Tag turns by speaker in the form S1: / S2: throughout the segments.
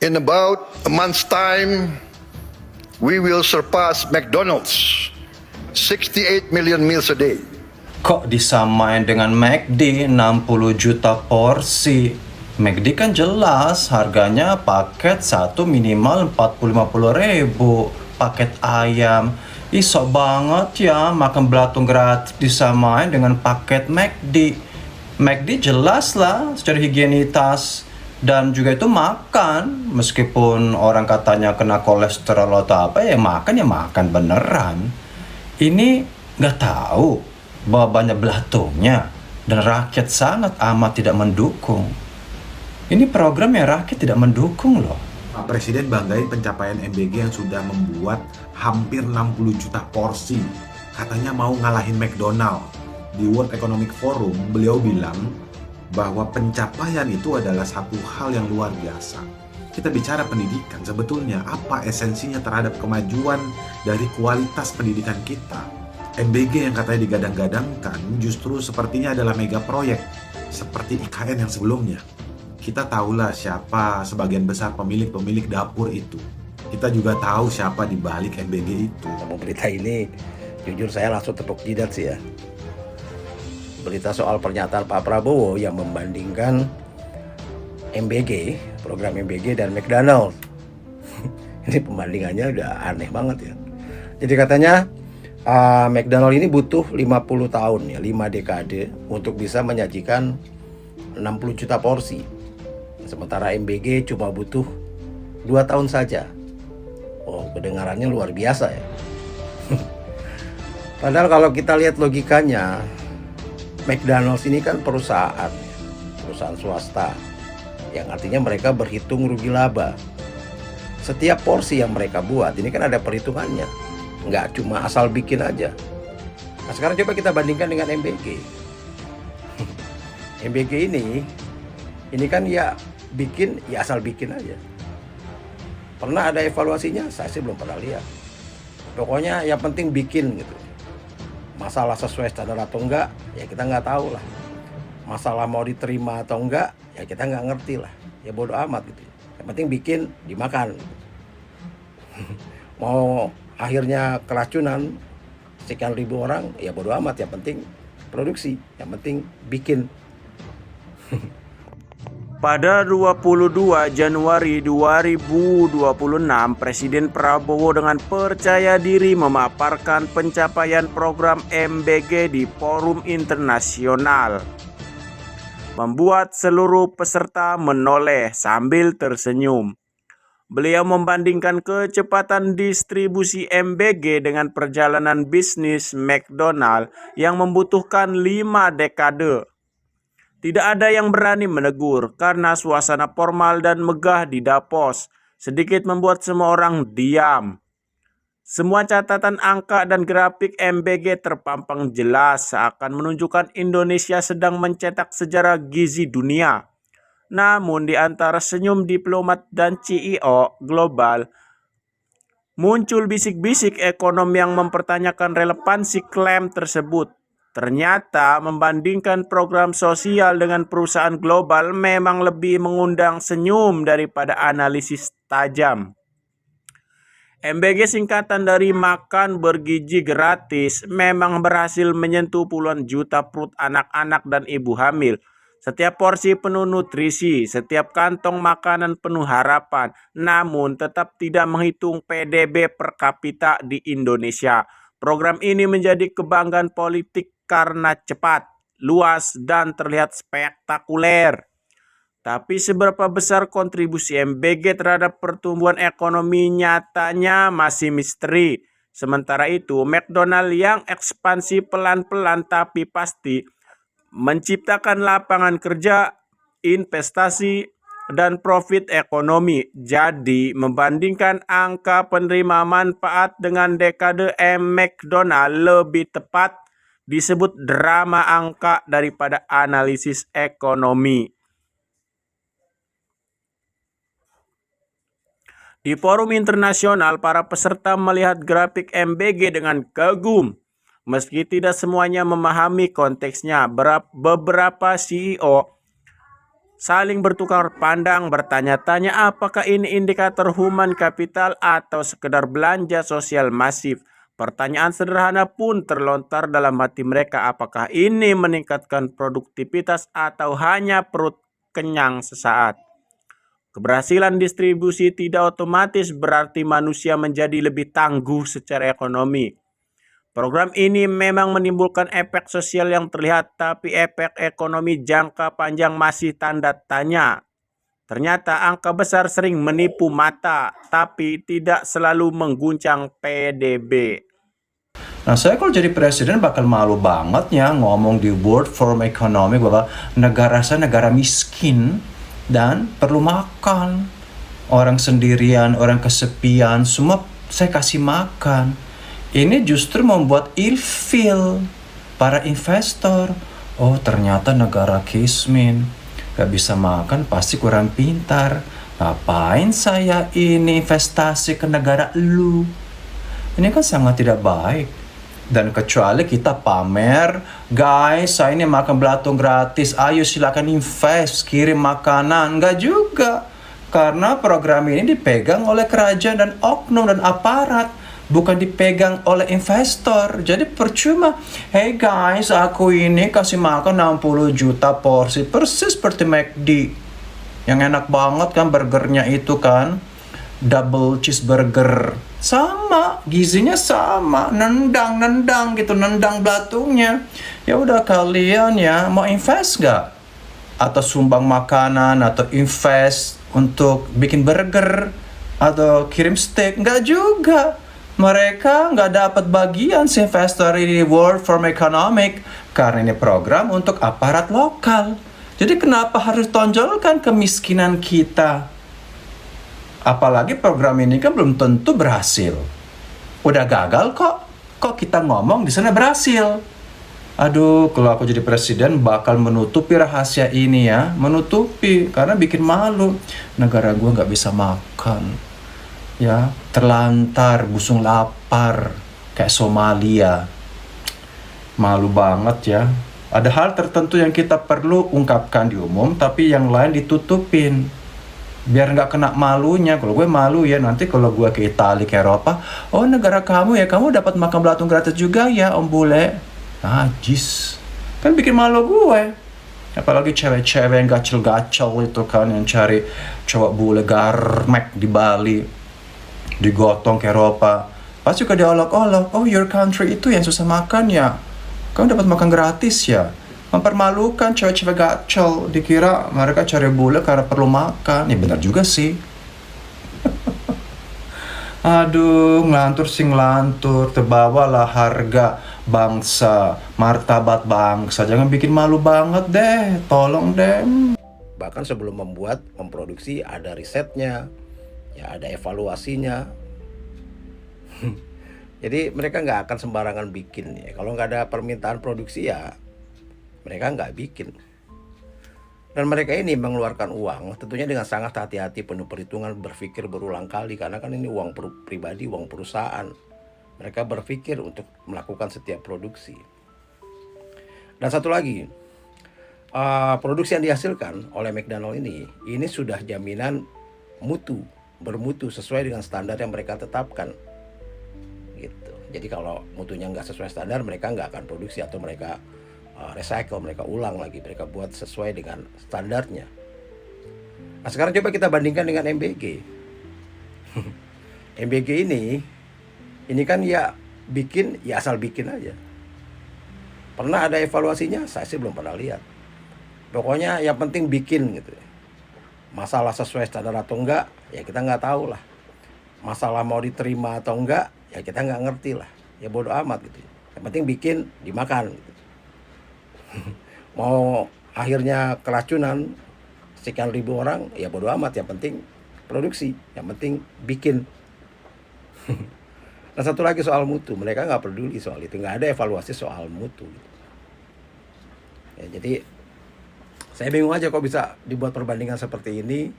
S1: In about a month's time, we will surpass McDonald's, 68 million meals a day.
S2: Kok disamain dengan McD 60 juta porsi? McD kan jelas harganya paket satu minimal 40-50 ribu. Paket ayam, sok banget ya makan belatung gratis disamain dengan paket McD. McD jelas lah secara higienitas. Dan juga itu makan, meskipun orang katanya kena kolesterol atau apa, ya makan beneran. Ini nggak tahu bahwa banyak belatungnya dan rakyat sangat amat tidak mendukung. Ini program yang rakyat tidak mendukung loh.
S3: Pak Presiden banggain pencapaian MBG yang sudah membuat hampir 60 juta porsi. Katanya mau ngalahin McDonald. Di World Economic Forum, beliau bilang bahwa pencapaian itu adalah satu hal yang luar biasa. Kita bicara pendidikan, sebetulnya apa esensinya terhadap kemajuan dari kualitas pendidikan kita? MBG yang katanya digadang-gadangkan justru sepertinya adalah mega proyek seperti IKN yang sebelumnya. Kita tahulah siapa sebagian besar pemilik dapur itu. Kita juga tahu siapa di balik MBG itu.
S4: Berita ini jujur saya langsung tepuk jidat sih ya. Berita soal pernyataan Pak Prabowo yang membandingkan MBG, program MBG dan McDonald. Ini pembandingannya udah aneh banget ya. Jadi katanya McDonald ini butuh 50 tahun ya, 5 dekade untuk bisa menyajikan 60 juta porsi. Sementara MBG cuma butuh 2 tahun saja. Oh, kedengarannya luar biasa ya. Padahal kalau kita lihat logikanya, McDonald's ini kan perusahaan swasta, yang artinya mereka berhitung rugi laba. Setiap porsi yang mereka buat ini kan ada perhitungannya, nggak cuma asal bikin aja. Nah sekarang coba kita bandingkan dengan MBG. MBG ini kan ya bikin, ya asal bikin aja. Pernah ada evaluasinya? Saya sih belum pernah lihat. Pokoknya yang penting bikin gitu. Masalah sesuai standar atau enggak, ya kita nggak tahu lah. Masalah mau diterima atau enggak, ya kita nggak ngerti lah. Ya bodo amat gitu. Yang penting bikin, dimakan. Mau akhirnya keracunan sekian ribu orang, ya bodo amat. Yang penting produksi, yang penting bikin.
S5: Pada 22 Januari 2026, Presiden Prabowo dengan percaya diri memaparkan pencapaian program MBG di forum internasional, membuat seluruh peserta menoleh sambil tersenyum. Beliau membandingkan kecepatan distribusi MBG dengan perjalanan bisnis McDonald yang membutuhkan 5 dekade. Tidak ada yang berani menegur karena suasana formal dan megah di Davos sedikit membuat semua orang diam. Semua catatan angka dan grafik MBG terpampang jelas seakan menunjukkan Indonesia sedang mencetak sejarah gizi dunia. Namun di antara senyum diplomat dan CEO global, muncul bisik-bisik ekonom yang mempertanyakan relevansi klaim tersebut. Ternyata membandingkan program sosial dengan perusahaan global memang lebih mengundang senyum daripada analisis tajam. MBG singkatan dari makan bergizi gratis memang berhasil menyentuh puluhan juta perut anak-anak dan ibu hamil. Setiap porsi penuh nutrisi, setiap kantong makanan penuh harapan, namun tetap tidak menghitung PDB per kapita di Indonesia. Program ini menjadi kebanggaan politik karena cepat, luas, dan terlihat spektakuler. Tapi seberapa besar kontribusi MBG terhadap pertumbuhan ekonomi nyatanya masih misteri. Sementara itu, McDonald yang ekspansi pelan-pelan tapi pasti menciptakan lapangan kerja, investasi, dan profit ekonomi. Jadi, membandingkan angka penerima manfaat dengan dekade McDonald lebih tepat disebut drama angka daripada analisis ekonomi. Di forum internasional, para peserta melihat grafik MBG dengan kagum. Meski tidak semuanya memahami konteksnya, beberapa CEO saling bertukar pandang, bertanya-tanya apakah ini indikator human capital atau sekedar belanja sosial masif. Pertanyaan sederhana pun terlontar dalam hati mereka, apakah ini meningkatkan produktivitas atau hanya perut kenyang sesaat. Keberhasilan distribusi tidak otomatis berarti manusia menjadi lebih tangguh secara ekonomi. Program ini memang menimbulkan efek sosial yang terlihat, tapi efek ekonomi jangka panjang masih tanda tanya. Ternyata angka besar sering menipu mata, tapi tidak selalu mengguncang PDB.
S2: Nah, saya kalau jadi presiden bakal malu banget ya ngomong di World Forum Economic bahwa negara saya negara miskin dan perlu makan. Orang sendirian, orang kesepian, semua saya kasih makan. Ini justru membuat ilfeel para investor. Oh, ternyata negara kismin, gak bisa makan pasti kurang pintar. Ngapain saya ini investasi ke negara lu? Ini kan sangat tidak baik. Dan kecuali kita pamer, guys, saya ini makan belatung gratis, ayo silakan invest, kirim makanan. Enggak juga. Karena program ini dipegang oleh kerajaan dan oknum dan aparat, bukan dipegang oleh investor. Jadi percuma. Hey guys, aku ini kasih makan 60 juta porsi, persis seperti McD. Yang enak banget kan burgernya itu kan, double cheeseburger. Sama, gizinya sama, nendang gitu, nendang belatungnya. Ya udah kalian ya, mau invest gak? Atau sumbang makanan, atau invest untuk bikin burger, atau kirim steak? Nggak juga. Mereka nggak dapat bagian si investor ini World Forum Economic karena ini program untuk aparat lokal. Jadi kenapa harus tonjolkan kemiskinan kita? Apalagi program ini kan belum tentu berhasil. Udah gagal kok kita ngomong di sana berhasil. Aduh, kalau aku jadi presiden bakal menutupi rahasia ini ya. Menutupi, karena bikin malu. Negara gua nggak bisa makan. Ya, terlantar, busung lapar, kayak Somalia. Malu banget ya. Ada hal tertentu yang kita perlu ungkapkan di umum, tapi yang lain ditutupin. Biar nggak kena malunya. Kalau gue malu ya, nanti kalau gue ke Italia, ke Eropa, oh negara kamu ya, kamu dapat makan belatung gratis juga ya, Om Bule. Najis. Kan bikin malu gue. Apalagi cewek-cewek yang gacel-gacel itu kan, yang cari cowok bule garmek di Bali, digotong ke Eropa, pasti juga diolok-olok. Oh, your country itu yang susah makan ya, kamu dapat makan gratis ya. Mempermalukan cewek-cewek gacel, dikira mereka cari bule karena perlu makan. Ya benar juga sih. Aduh, ngelantur sing ngelantur, terbawalah harga bangsa, martabat bangsa. Jangan bikin malu banget deh, tolong deh.
S4: Bahkan sebelum memproduksi ada risetnya, ya ada evaluasinya. Jadi mereka nggak akan sembarangan bikin ya. Kalau nggak ada permintaan produksi ya mereka nggak bikin. Dan mereka ini mengeluarkan uang tentunya dengan sangat hati-hati, penuh perhitungan, berpikir berulang kali, karena kan ini uang pribadi, uang perusahaan. Mereka berpikir untuk melakukan setiap produksi. Dan satu lagi, produksi yang dihasilkan oleh McDonald ini sudah jaminan mutu, bermutu sesuai dengan standar yang mereka tetapkan gitu. Jadi kalau mutunya nggak sesuai standar, mereka nggak akan produksi, atau mereka recycle, mereka ulang lagi, mereka buat sesuai dengan standarnya. Nah sekarang coba kita bandingkan dengan MBG. MBG ini kan ya bikin, ya asal bikin aja. Pernah ada evaluasinya? Saya sih belum pernah lihat. Pokoknya yang penting bikin gitu. Masalah sesuai standar atau enggak, ya kita nggak tahu lah. Masalah mau diterima atau enggak, ya kita nggak ngerti lah. Ya bodo amat gitu. Yang penting bikin, dimakan. Gitu. Mau akhirnya keracunan sekian ribu orang, ya bodo amat. Yang penting produksi, yang penting bikin. Nah satu lagi soal mutu, mereka nggak peduli soal itu, nggak ada evaluasi soal mutu. Ya, jadi saya bingung aja kok bisa dibuat perbandingan seperti ini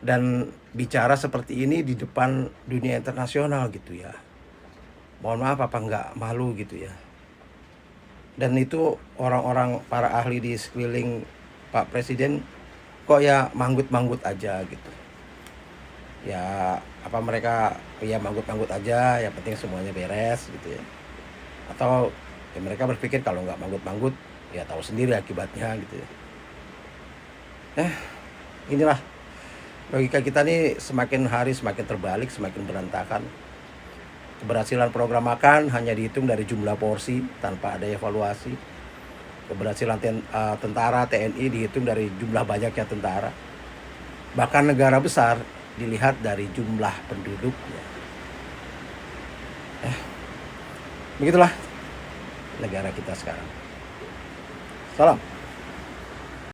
S4: dan bicara seperti ini di depan dunia internasional gitu ya. Mohon maaf, apa nggak malu gitu ya. Dan itu orang-orang, para ahli di sekeliling Pak Presiden kok ya manggut-manggut aja gitu. Ya apa mereka ya manggut-manggut aja, yang penting semuanya beres gitu ya. Atau ya mereka berpikir kalau nggak manggut-manggut ya tahu sendiri akibatnya gitu ya. Inilah logika kita nih semakin hari semakin terbalik, semakin berantakan. Keberhasilan program makan hanya dihitung dari jumlah porsi tanpa ada evaluasi. Keberhasilan tentara TNI dihitung dari jumlah banyaknya tentara. Bahkan negara besar dilihat dari jumlah penduduknya. Begitulah negara kita sekarang. Salam.